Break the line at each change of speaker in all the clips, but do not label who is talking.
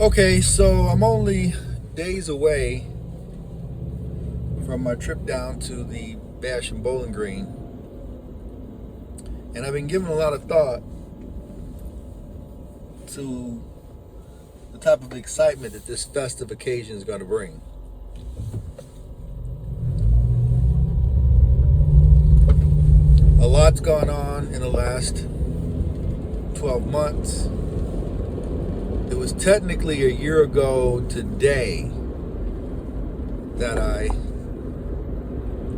Okay, so I'm only days away from my trip down to the Bash and Bowling Green, and I've been giving a lot of thought to the type of excitement that this festive occasion is going to bring. A lot's gone on in the last 12 months. It was technically a year ago today that I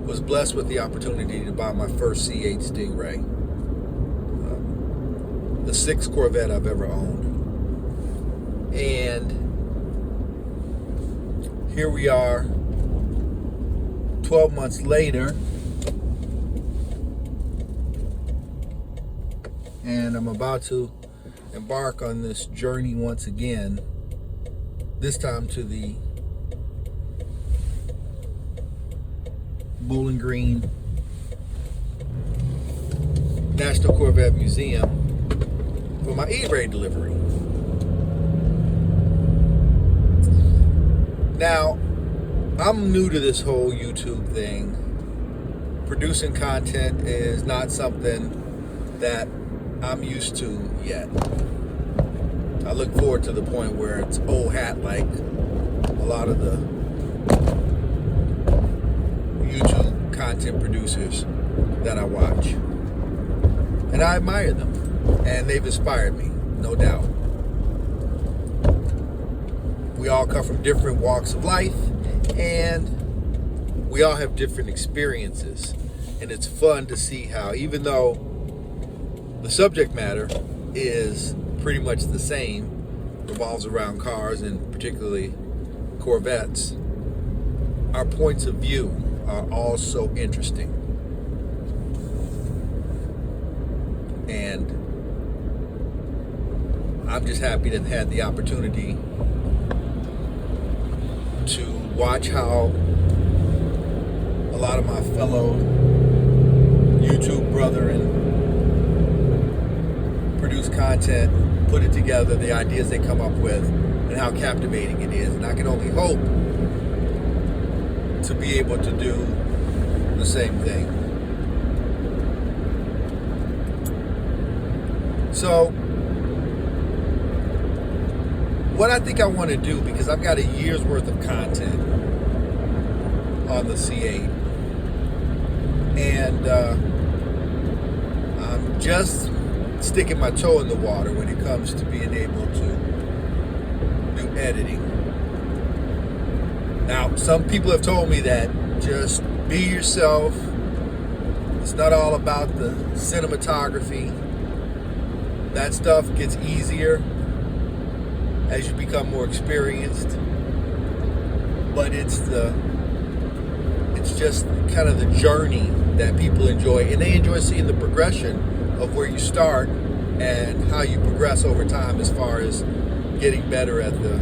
was blessed with the opportunity to buy my first C8 Stingray, the sixth Corvette I've ever owned. And here we are 12 months later, and I'm about to embark on this journey once again, this time to the Bowling Green National Corvette Museum for my E-Ray delivery. Now, I'm new to this whole YouTube thing. Producing content is not something that I'm used to yet. I look forward to the point where it's old hat like a lot of the YouTube content producers that I watch. And I admire them. And they've inspired me, no doubt. We all come from different walks of life, and we all have different experiences. And it's fun to see how, even though the subject matter is pretty much the same, revolves around cars and particularly Corvettes, our points of view are all so interesting. And I'm just happy to have had the opportunity to watch how a lot of my fellow YouTube brethren produce content, put it together, the ideas they come up with, and how captivating it is. And I can only hope to be able to do the same thing. So, what I think I want to do, because I've got a year's worth of content on the C8, and I'm just sticking my toe in the water when it comes to being able to do editing. Now, some people have told me that just be yourself. It's not all about the cinematography. That stuff gets easier as you become more experienced. But it's just kind of the journey that people enjoy, and they enjoy seeing the progression of where you start and how you progress over time as far as getting better at the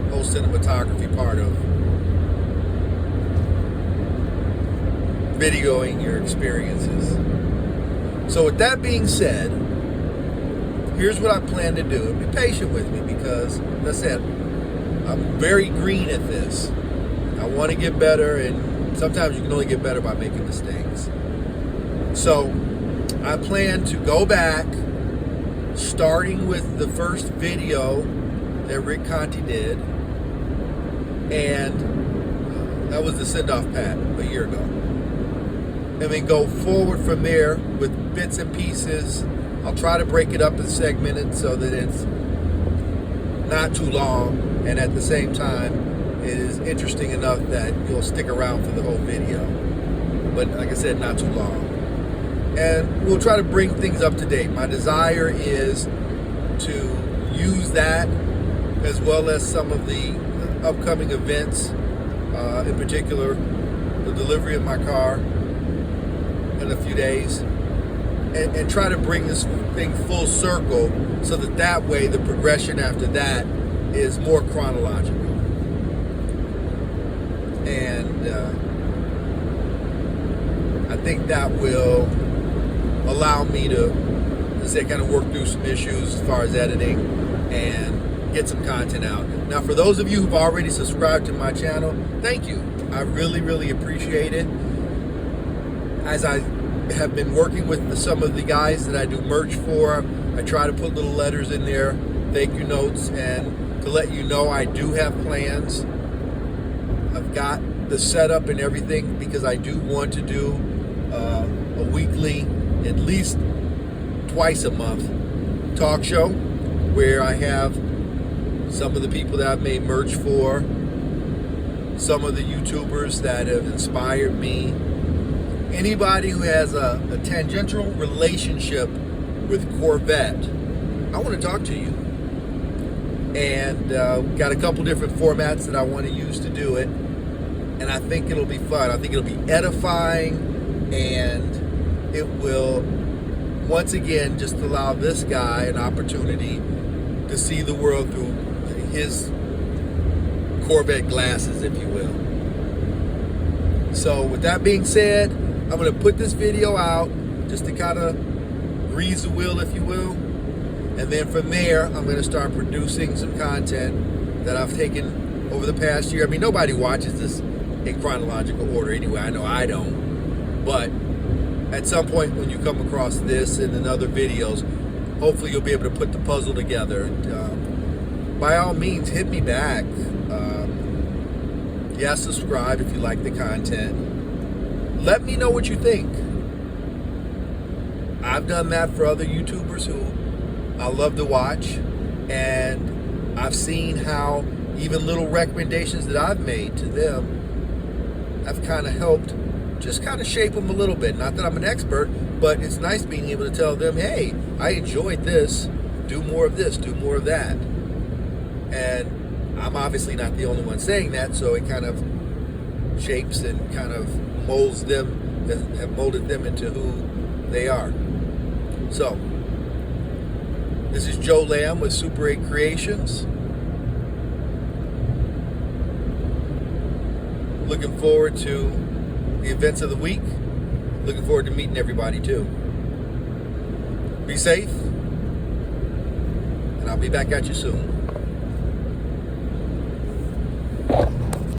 whole cinematography part of videoing your experiences. So with that being said, here's what I plan to do. And be patient with me because, as I said, I'm very green at this. I want to get better, and sometimes you can only get better by making mistakes. So I plan to go back, starting with the first video that Rick Conti did, and that was the send-off pat a year ago. And then go forward from there with bits and pieces. I'll try to break it up and segment it so that it's not too long, and at the same time, it is interesting enough that you'll stick around for the whole video. But like I said, not too long. And we'll try to bring things up to date. My desire is to use that as well as some of the upcoming events, in particular, the delivery of my car in a few days, and try to bring this thing full circle so that way the progression after that is more chronological. And I think that will allow me to, as I say, kind of work through some issues as far as editing and get some content out. Now, for those of you who've already subscribed to my channel, thank you. I really, really appreciate it. As I have been working with some of the guys that I do merch for, I try to put little letters in there, thank you notes, and to let you know I do have plans. I've got the setup and everything because I do want to do a weekly, at least twice a month, talk show where I have some of the people that I've made merch for, some of the YouTubers that have inspired me, anybody who has a tangential relationship with Corvette. I want to talk to you. And got a couple different formats that I want to use to do it. And I think it'll be fun. I think it'll be edifying, and it will, once again, just allow this guy an opportunity to see the world through his Corvette glasses, if you will. So with that being said, I'm going to put this video out just to kind of grease the wheel, if you will. And then from there, I'm going to start producing some content that I've taken over the past year. I mean, nobody watches this in chronological order anyway. I know I don't. But at some point when you come across this and in other videos, hopefully you'll be able to put the puzzle together. And, by all means, hit me back. Yeah, subscribe if you like the content. Let me know what you think. I've done that for other YouTubers who I love to watch, and I've seen how even little recommendations that I've made to them have kind of helped just kind of shape them a little bit. Not that I'm an expert, but it's nice being able to tell them, hey, I enjoyed this, do more of this, do more of that. And I'm obviously not the only one saying that, so it kind of shapes and kind of molds them, have molded them into who they are. So, this is Joe Lamb with Super 8 Creations. Looking forward to the events of the week. Looking forward to meeting everybody too. Be safe, and I'll be back at you soon.